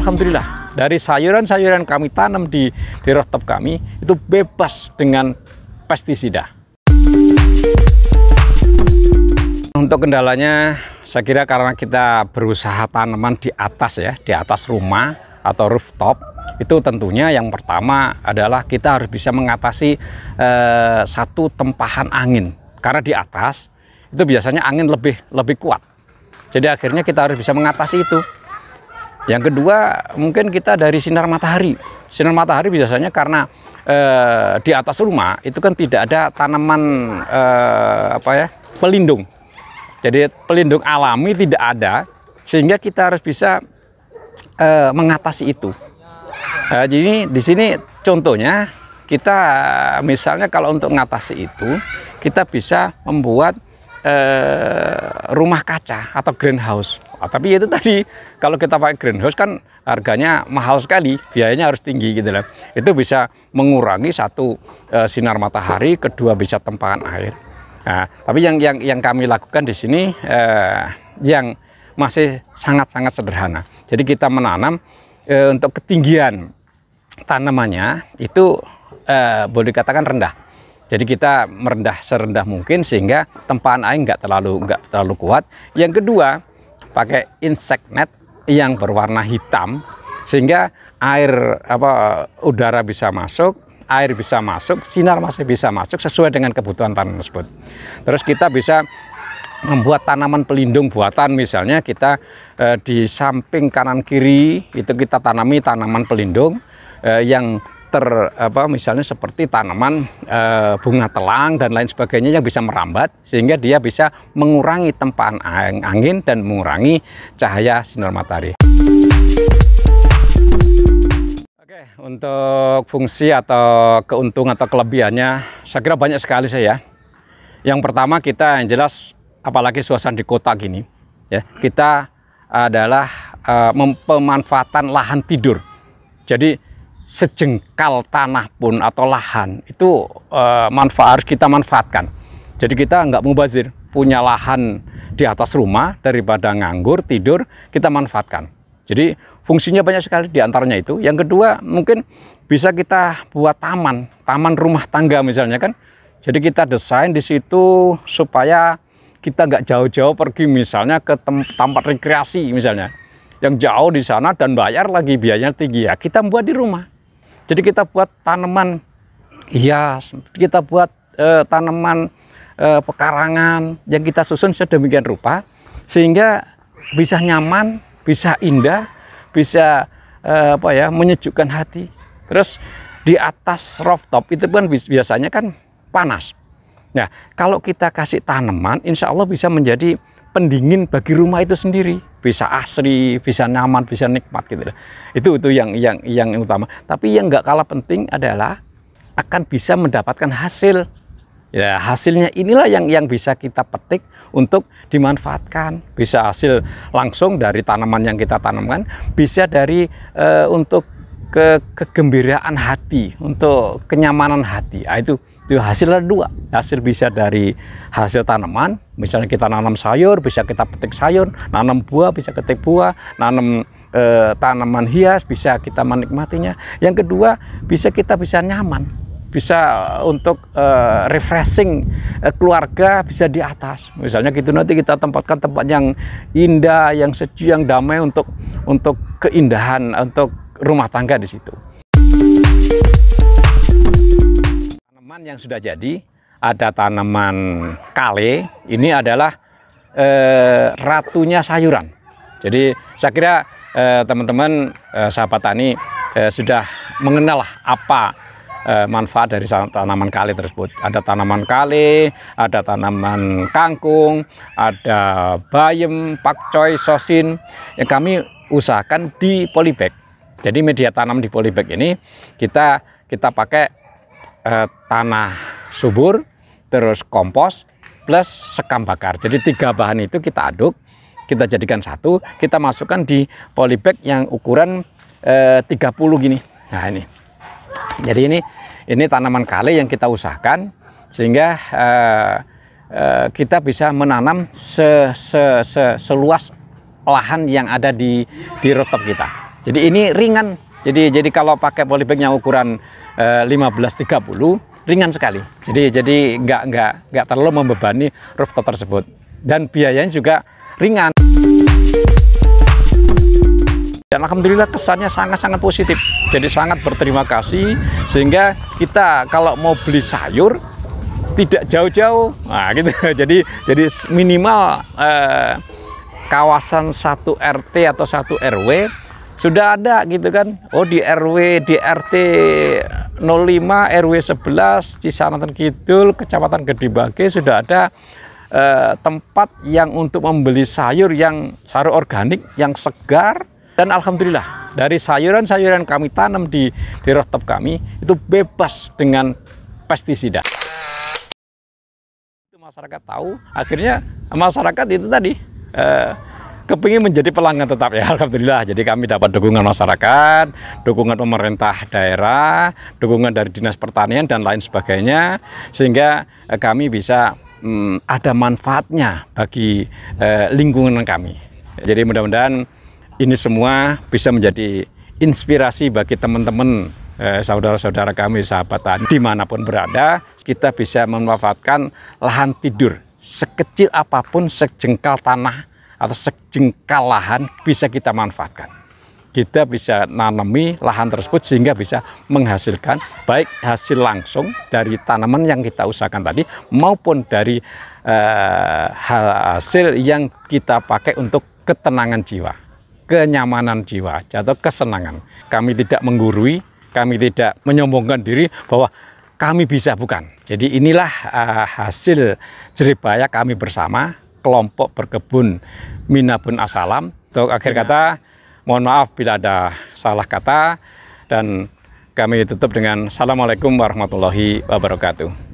alhamdulillah dari sayuran-sayuran kami tanam di rooftop kami itu bebas dengan pestisida. Untuk kendalanya, saya kira karena kita berusaha tanaman di atas ya, di atas rumah atau rooftop, itu tentunya yang pertama adalah kita harus bisa mengatasi satu tempahan angin. Karena di atas itu biasanya angin lebih kuat. Jadi akhirnya kita harus bisa mengatasi itu. Yang kedua, mungkin kita dari sinar matahari. Sinar matahari biasanya karena di atas rumah itu kan tidak ada tanaman pelindung. Jadi pelindung alami tidak ada, sehingga kita harus bisa mengatasi itu. Jadi di sini contohnya kita misalnya kalau untuk mengatasi itu kita bisa membuat rumah kaca atau greenhouse. Tapi itu tadi kalau kita pakai greenhouse kan harganya mahal sekali, biayanya harus tinggi gitu lah. Itu bisa mengurangi satu sinar matahari, kedua bisa tempahan air. Nah, tapi yang kami lakukan di sini yang masih sangat-sangat sederhana. Jadi kita menanam untuk ketinggian tanamannya itu boleh dikatakan rendah. Jadi kita merendah serendah mungkin sehingga tempahan air nggak terlalu kuat. Yang kedua, pakai insect net yang berwarna hitam sehingga udara bisa masuk, air bisa masuk, sinar masih bisa masuk sesuai dengan kebutuhan tanaman tersebut. Terus kita bisa membuat tanaman pelindung buatan, misalnya kita di samping kanan kiri itu kita tanami tanaman pelindung yang misalnya seperti tanaman bunga telang dan lain sebagainya yang bisa merambat sehingga dia bisa mengurangi tempahan angin dan mengurangi cahaya sinar matahari. Oke, untuk fungsi atau keuntungan atau kelebihannya saya kira banyak sekali saya. Yang pertama, kita yang jelas apalagi suasana di kota gini ya, kita adalah pemanfaatan lahan tidur. Jadi sejengkal tanah pun atau lahan itu harus kita manfaatkan. Jadi kita nggak mubazir, punya lahan di atas rumah daripada nganggur tidur, kita manfaatkan. Jadi fungsinya banyak sekali, diantaranya itu. Yang kedua, mungkin bisa kita buat taman rumah tangga misalnya kan. Jadi kita desain di situ supaya kita nggak jauh-jauh pergi misalnya ke tempat rekreasi misalnya, yang jauh di sana dan bayar lagi biayanya tinggi, ya kita buat di rumah. Jadi kita buat tanaman hias, kita buat tanaman pekarangan yang kita susun sedemikian rupa sehingga bisa nyaman, bisa indah, bisa menyejukkan hati. Terus di atas rooftop itu kan biasanya kan panas. Nah, kalau kita kasih tanaman, insya Allah bisa menjadi pendingin bagi rumah itu sendiri, bisa asri, bisa nyaman, bisa nikmat gitu. Itu yang utama. Tapi yang nggak kalah penting adalah akan bisa mendapatkan hasil. Ya, hasilnya inilah yang bisa kita petik untuk dimanfaatkan. Bisa hasil langsung dari tanaman yang kita tanamkan, bisa dari untuk kegembiraan hati, untuk kenyamanan hati. Nah, itu hasilnya dua. Hasil bisa dari hasil tanaman, misalnya kita nanam sayur, bisa kita petik sayur, nanam buah, bisa ketik buah, nanam tanaman hias, bisa kita menikmatinya. Yang kedua, kita bisa nyaman, bisa untuk refreshing keluarga, bisa di atas. Misalnya gitu, nanti kita tempatkan tempat yang indah, yang sejuk, yang damai untuk keindahan, untuk rumah tangga di situ. Tanaman yang sudah jadi, ada tanaman kale, ini adalah ratunya sayuran. Jadi saya kira teman-teman sahabat tani sudah mengenal apa manfaat dari tanaman kale tersebut. Ada tanaman kale, ada tanaman kangkung, ada bayam, pakcoy, sosin yang kami usahakan di polybag. Jadi media tanam di polybag ini kita pakai tanah subur, terus kompos, plus sekam bakar. Jadi 3 bahan itu kita aduk, kita jadikan satu, kita masukkan di polybag yang ukuran 30 gini. Nah ini. Jadi ini tanaman kale yang kita usahakan sehingga kita bisa menanam seluas lahan yang ada di rooftop kita. Jadi ini ringan. Jadi kalau pakai polybag yang ukuran 15-30 ringan sekali. Jadi nggak terlalu membebani rooftop tersebut. Dan biayanya juga ringan. Dan alhamdulillah kesannya sangat-sangat positif. Jadi sangat berterima kasih, sehingga kita kalau mau beli sayur tidak jauh-jauh. Nah, gitu. Jadi minimal kawasan 1 RT atau 1 RW sudah ada gitu kan. Oh, di RT 05, RW 11 Cisanatan Kidul, Kecamatan Gedibage sudah ada tempat yang untuk membeli sayur yang sayur organik yang segar. Dan alhamdulillah dari sayuran-sayuran kami tanam di rooftop kami itu bebas dengan pestisida. Itu masyarakat tahu, akhirnya masyarakat itu tadi kepingin menjadi pelanggan tetap ya, alhamdulillah. Jadi kami dapat dukungan masyarakat, dukungan pemerintah daerah, dukungan dari Dinas Pertanian dan lain sebagainya, sehingga kami bisa ada manfaatnya bagi lingkungan kami. Jadi mudah-mudahan ini semua bisa menjadi inspirasi bagi teman-teman, saudara-saudara kami, sahabat tani, dimanapun berada, kita bisa memanfaatkan lahan tidur sekecil apapun, sejengkal tanah atau sejengkal lahan bisa kita manfaatkan. Kita bisa nanami lahan tersebut sehingga bisa menghasilkan baik hasil langsung dari tanaman yang kita usahakan tadi maupun dari hasil yang kita pakai untuk ketenangan jiwa, kenyamanan jiwa atau kesenangan. Kami tidak menggurui, kami tidak menyombongkan diri bahwa kami bisa, bukan. Jadi inilah hasil jeripaya kami bersama kelompok berkebun Minabun Asalam. Untuk akhir kata, mohon maaf bila ada salah kata, dan kami tutup dengan Assalamualaikum warahmatullahi wabarakatuh.